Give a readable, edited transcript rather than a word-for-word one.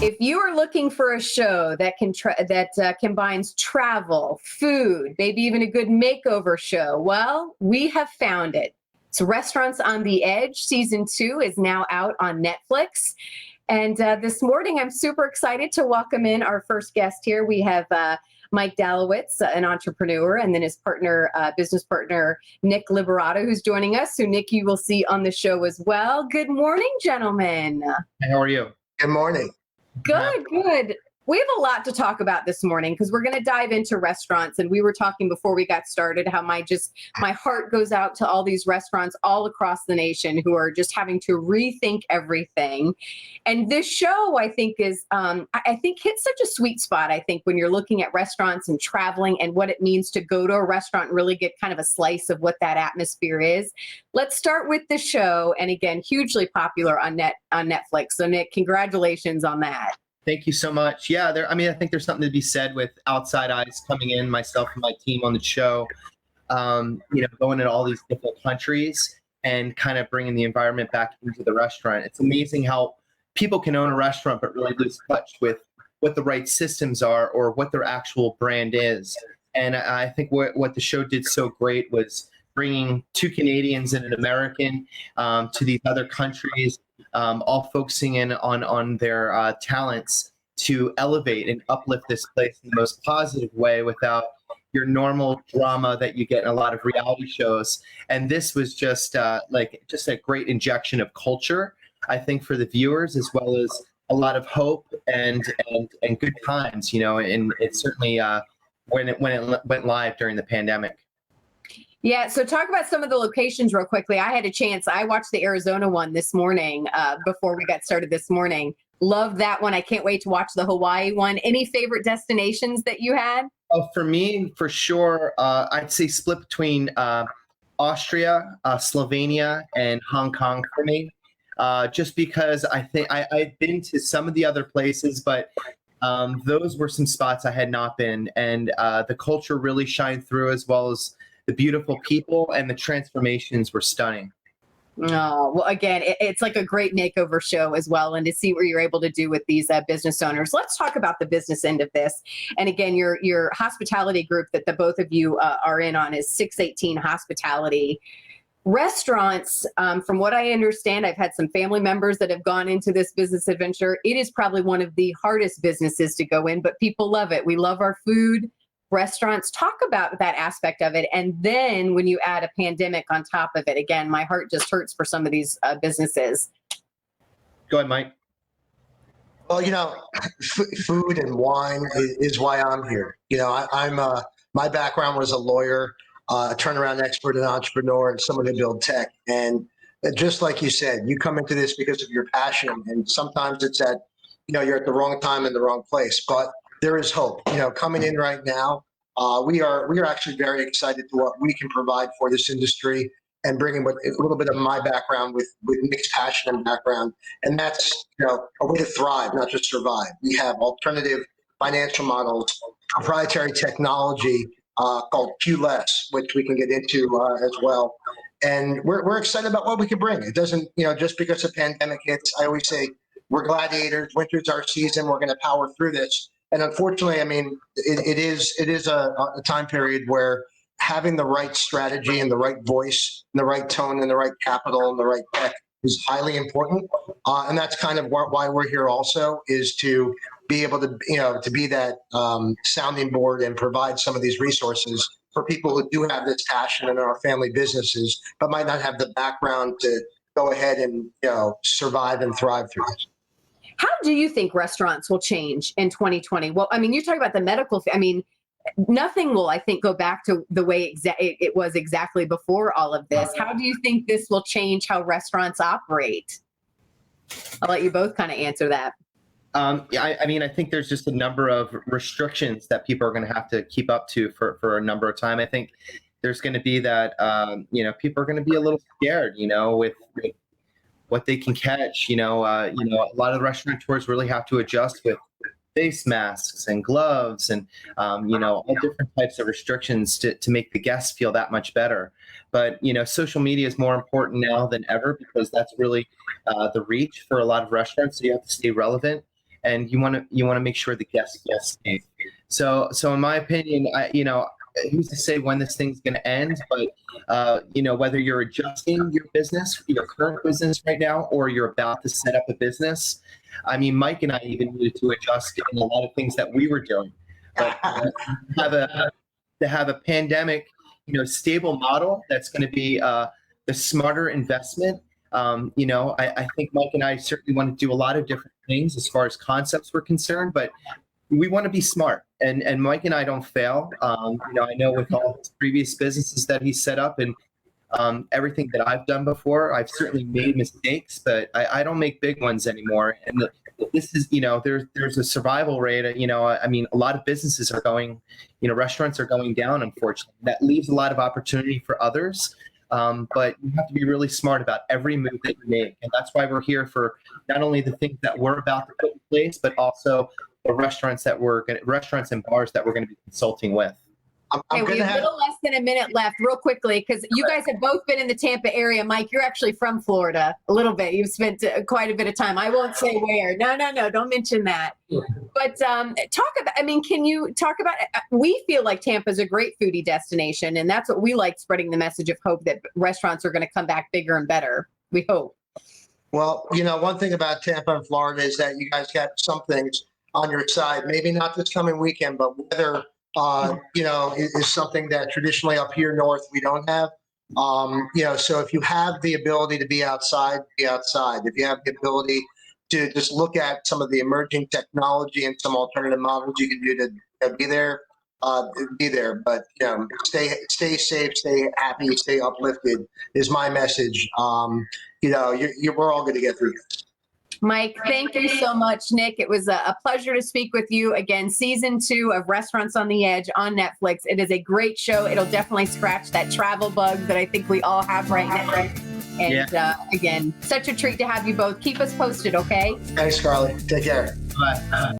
If you are looking for a show that combines travel, food, maybe even a good makeover show, well, we have found it. So Restaurants on the Edge season 2 is now out on Netflix. And this morning, I'm super excited to welcome in our first guest here. We have Mike Dalewitz, an entrepreneur, and then his partner, business partner, Nick Liberato, who's joining us. So Nick, you will see on the show as well. Good morning, gentlemen. Hey, how are you? Good morning. Good, good. We have a lot to talk about this morning because we're going to dive into restaurants. And we were talking before we got started how my heart goes out to all these restaurants all across the nation who are just having to rethink everything. And this show, I think, is I think hits such a sweet spot. I think when you're looking at restaurants and traveling and what it means to go to a restaurant and really get kind of a slice of what that atmosphere is. Let's start with the show, and again, hugely popular on Netflix. So Nick, congratulations on that. Thank you so much. Yeah, I think there's something to be said with outside eyes coming in, myself and my team on the show, going to all these different countries and kind of bringing the environment back into the restaurant. It's amazing how people can own a restaurant but really lose touch with what the right systems are or what their actual brand is. And I think what the show did so great was bringing two Canadians and an American to these other countries, all focusing in on their talents to elevate and uplift this place in the most positive way without your normal drama that you get in a lot of reality shows. And this was just a great injection of culture, I think, for the viewers, as well as a lot of hope and good times, and it certainly when it went live during the pandemic. Yeah, so talk about some of the locations real quickly. I watched the Arizona one this morning before we got started this morning. Love that one. I can't wait to watch the Hawaii one. Any favorite destinations that you had? Oh, for me, for sure, I'd say split between Austria, Slovenia, and Hong Kong for me. Just because I think I've been to some of the other places, but those were some spots I had not been. And the culture really shined through, as well as the beautiful people, and the transformations were stunning. Oh, well, again, it's like a great makeover show as well. And to see what you're able to do with these business owners. Let's talk about the business end of this. And again, your hospitality group that the both of you are in on is 618 Hospitality. Restaurants, from what I understand, I've had some family members that have gone into this business adventure. It is probably one of the hardest businesses to go in, but people love it. We love our food. Restaurants, talk about that aspect of it. And then when you add a pandemic on top of it, again, my heart just hurts for some of these businesses. Go ahead, Mike. Well, food and wine is why I'm here. I'm my background was a lawyer, a turnaround expert, an entrepreneur, and someone who built tech. And just like you said, you come into this because of your passion, and sometimes it's you're at the wrong time in the wrong place, but there is hope. Coming in right now, we are actually very excited to what we can provide for this industry, and bringing a little bit of my background with Nick's passion and background, and that's a way to thrive, not just survive. We have alternative financial models, proprietary technology called QLess, which we can get into as well, and we're excited about what we can bring. It doesn't, just because a pandemic hits, I always say we're gladiators. Winter's our season. We're going to power through this. And unfortunately, it is a time period where having the right strategy and the right voice and the right tone and the right capital and the right tech is highly important. And that's kind of why we're here also, is to be able to, to be that sounding board and provide some of these resources for people who do have this passion in our family businesses, but might not have the background to go ahead and, survive and thrive through this. How do you think restaurants will change in 2020? Well, you're talking about the medical. Nothing will, I think, go back to the way it was exactly before all of this. How do you think this will change how restaurants operate? I'll let you both kind of answer that. I think there's just a number of restrictions that people are going to have to keep up to for a number of time. I think there's going to be that, people are going to be a little scared, with what they can catch. A lot of the restaurateurs really have to adjust with face masks and gloves and, all different types of restrictions to make the guests feel that much better. But, social media is more important now than ever, because that's really the reach for a lot of restaurants. So you have to stay relevant. and you want to make sure the guests feel safe. So in my opinion, who's to say when this thing's going to end? But whether you're adjusting your business, your current business right now, or you're about to set up a business, I mean, Mike and I even needed to adjust in a lot of things that we were doing. But to have a pandemic, stable model that's going to be the smarter investment. I think Mike and I certainly want to do a lot of different things as far as concepts were concerned, but we want to be smart. And Mike and I don't fail. I know with all his previous businesses that he set up and everything that I've done before, I've certainly made mistakes, but I don't make big ones anymore. And this is, there's a survival rate. I mean, a lot of businesses are going, restaurants are going down, unfortunately. That leaves a lot of opportunity for others. But you have to be really smart about every move that you make. And that's why we're here for not only the things that we're about to put in place, but also the restaurants and bars that we're going to be consulting with. Okay, we have a little less than a minute left, real quickly, because you guys have both been in the Tampa area. Mike, you're actually from Florida a little bit. You've spent quite a bit of time. I won't say where. No, don't mention that. But can you talk about, we feel like Tampa is a great foodie destination, and that's what we like, spreading the message of hope that restaurants are going to come back bigger and better. We hope. Well, one thing about Tampa and Florida is that you guys got some things on your side, maybe not this coming weekend, but weather is something that traditionally up here north we don't have. So if you have the ability to be outside, be outside. If you have the ability to just look at some of the emerging technology and some alternative models you can do to be there, be there. But stay safe, stay happy, stay uplifted is my message. We're all going to get through this. Mike, thank you so much. Nick, it was a pleasure to speak with you again. Season 2 of Restaurants on the Edge on Netflix. It is a great show. It'll definitely scratch that travel bug that I think we all have right now. And again, such a treat to have you both. Keep us posted, okay? Thanks, Carly. Take care. Bye.